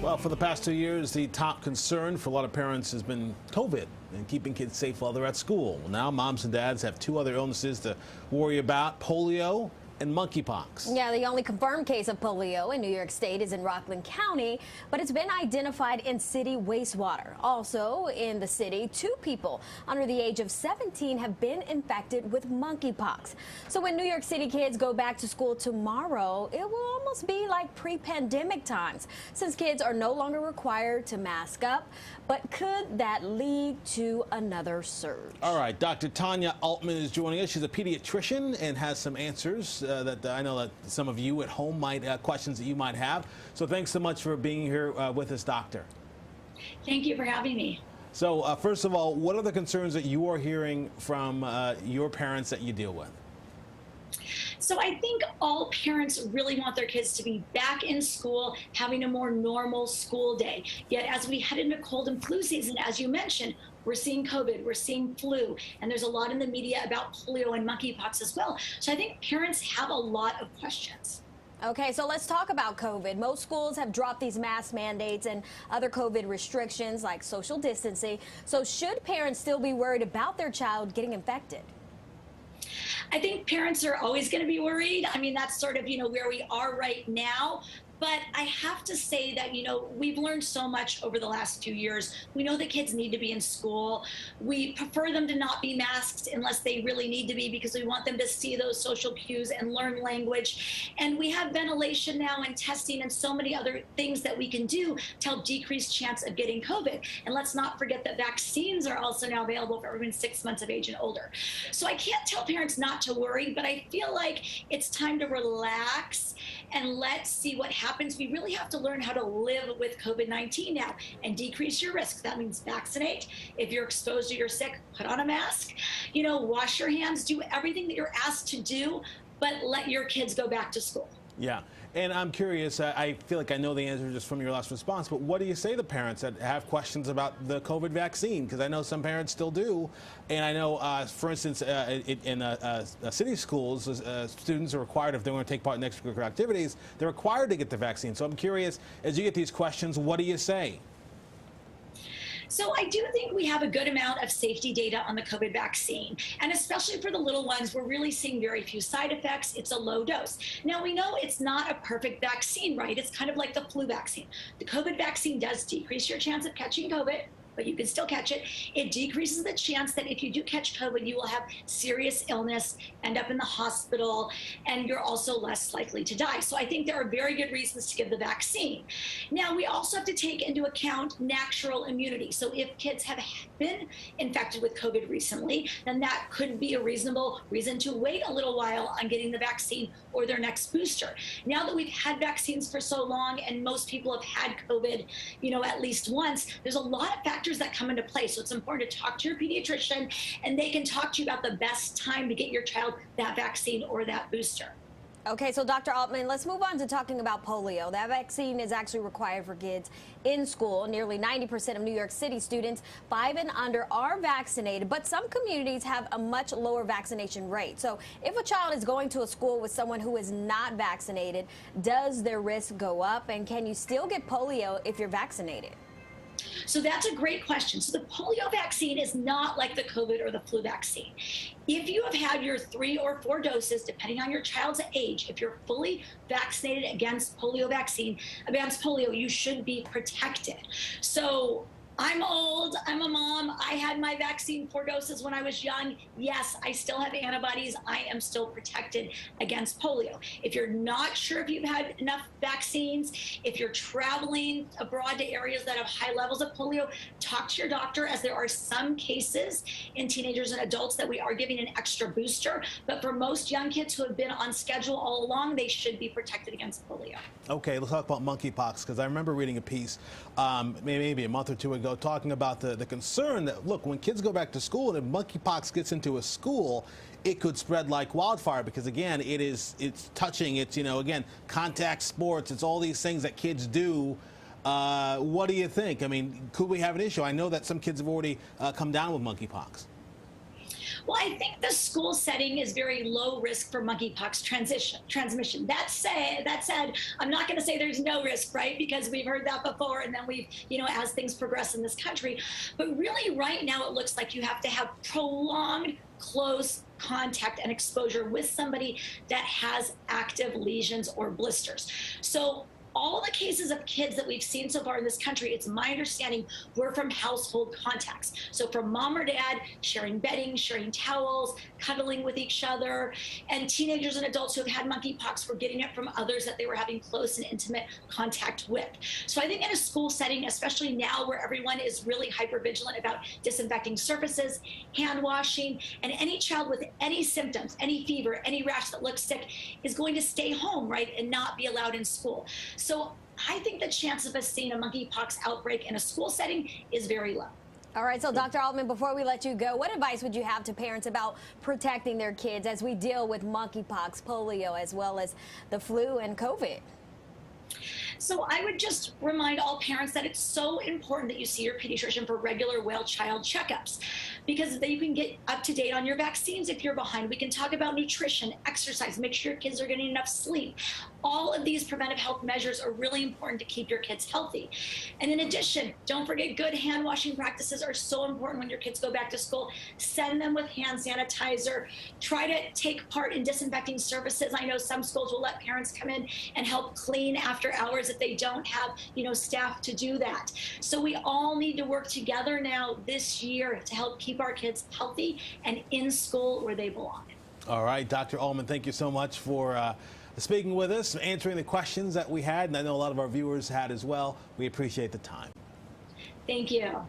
Well, for the past 2 years, the top concern for a lot of parents has been COVID and keeping kids safe while they're at school. Well, now moms and dads have two other illnesses to worry about: polio and monkeypox. Yeah, the only confirmed case of polio in New York State is in Rockland County, but it's been identified in city wastewater. Also in the city, 2 people under the age of 17 have been infected with monkeypox. So when New York City kids go back to school tomorrow, it will almost be like pre-pandemic times, since kids are no longer required to mask up. But could that lead to another surge? All right, Dr. Tanya Altman is joining us. She's a pediatrician and has some answers that I know that some of you at home might questions that you might have. So thanks so much for being here with us, doctor. Thank you for having me. So first of all, what are the concerns that you are hearing from your parents that you deal with? So I think all parents really want their kids to be back in school, having a more normal school day. Yet as we head into cold and flu season, as you mentioned, we're seeing COVID, we're seeing flu, and there's a lot in the media about polio and monkeypox as well. So I think parents have a lot of questions. Okay, so let's talk about COVID. Most schools have dropped these mask mandates and other COVID restrictions like social distancing. So should parents still be worried about their child getting infected? I think parents are always going to be worried. I mean, that's sort of, where we are right now. But I have to say that, we've learned so much over the last few years. We know that kids need to be in school. We prefer them to not be masked unless they really need to be, because we want them to see those social cues and learn language. And we have ventilation now and testing and so many other things that we can do to help decrease chance of getting COVID. And let's not forget that vaccines are also now available for everyone 6 months of age and older. So I can't tell parents not to worry, but I feel like it's time to relax and let's see what happens. We really have to learn how to live with COVID-19 now and decrease your risk. That means vaccinate. If you're exposed or you're sick, put on a mask. Wash your hands, do everything that you're asked to do, but let your kids go back to school. Yeah, and I'm curious, I feel like I know the answer just from your last response, but what do you say to parents that have questions about the COVID vaccine? Because I know some parents still do, and I know, for instance, in city schools, students are required, if they want to take part in extracurricular activities, they're required to get the vaccine. So I'm curious, as you get these questions, what do you say? So I do think we have a good amount of safety data on the COVID vaccine. And especially for the little ones, we're really seeing very few side effects. It's a low dose. Now, we know it's not a perfect vaccine, right? It's kind of like the flu vaccine. The COVID vaccine does decrease your chance of catching COVID, but you can still catch it. It decreases the chance that if you do catch COVID, you will have serious illness, end up in the hospital, and you're also less likely to die. So I think there are very good reasons to give the vaccine. Now, we also have to take into account natural immunity. So if kids have been infected with COVID recently, then that could be a reasonable reason to wait a little while on getting the vaccine or their next booster. Now that we've had vaccines for so long and most people have had COVID, at least once, there's a lot of factors that come into play. So it's important to talk to your pediatrician, and they can talk to you about the best time to get your child that vaccine or that booster. Okay, so Dr. Altman, let's move on to talking about polio. That vaccine is actually required for kids in school. Nearly 90% of New York City students 5 and under are vaccinated, but some communities have a much lower vaccination rate. So if a child is going to a school with someone who is not vaccinated, does their risk go up? And can you still get polio if you're vaccinated? So that's a great question. So the polio vaccine is not like the COVID or the flu vaccine. If you have had your 3 or 4 doses, depending on your child's age, if you're fully vaccinated against polio, you should be protected. So I'm old, I'm a mom, I had my vaccine 4 doses when I was young. Yes, I still have antibodies. I am still protected against polio. If you're not sure if you've had enough vaccines, if you're traveling abroad to areas that have high levels of polio, talk to your doctor, as there are some cases in teenagers and adults that we are giving an extra booster. But for most young kids who have been on schedule all along, they should be protected against polio. Okay, let's talk about monkeypox, because I remember reading a piece maybe a month or 2 ago talking about the concern that, look, when kids go back to school and if monkeypox gets into a school, it could spread like wildfire, because again, it's touching, again, contact sports, it's all these things that kids do. What do you think? I mean, could we have an issue? I know that some kids have already come down with monkeypox. Well, I think the school setting is very low risk for monkeypox transmission. That said, I'm not going to say there's no risk, right? Because we've heard that before, and then we've, as things progress in this country. But really, right now, it looks like you have to have prolonged, close contact and exposure with somebody that has active lesions or blisters. So all the cases of kids that we've seen so far in this country, it's my understanding, were from household contacts. So from mom or dad sharing bedding, sharing towels, cuddling with each other, and teenagers and adults who have had monkeypox were getting it from others that they were having close and intimate contact with. So I think in a school setting, especially now where everyone is really hypervigilant about disinfecting surfaces, hand washing, and any child with any symptoms, any fever, any rash that looks sick is going to stay home, right, and not be allowed in school. So I think the chance of us seeing a monkeypox outbreak in a school setting is very low. All right, so Dr. Altman, before we let you go, what advice would you have to parents about protecting their kids as we deal with monkeypox, polio, as well as the flu and COVID? So I would just remind all parents that it's so important that you see your pediatrician for regular well-child checkups, because then you can get up to date on your vaccines if you're behind. We can talk about nutrition, exercise, make sure your kids are getting enough sleep. All of these preventive health measures are really important to keep your kids healthy. And in addition, don't forget, good hand washing practices are so important when your kids go back to school. Send them with hand sanitizer. Try to take part in disinfecting services. I know some schools will let parents come in and help clean after hours if they don't have, staff to do that. So we all need to work together now this year to help keep our kids healthy and in school where they belong. All right, Dr. Altman, thank you so much for speaking with us, answering the questions that we had, and I know a lot of our viewers had as well. We appreciate the time. Thank you.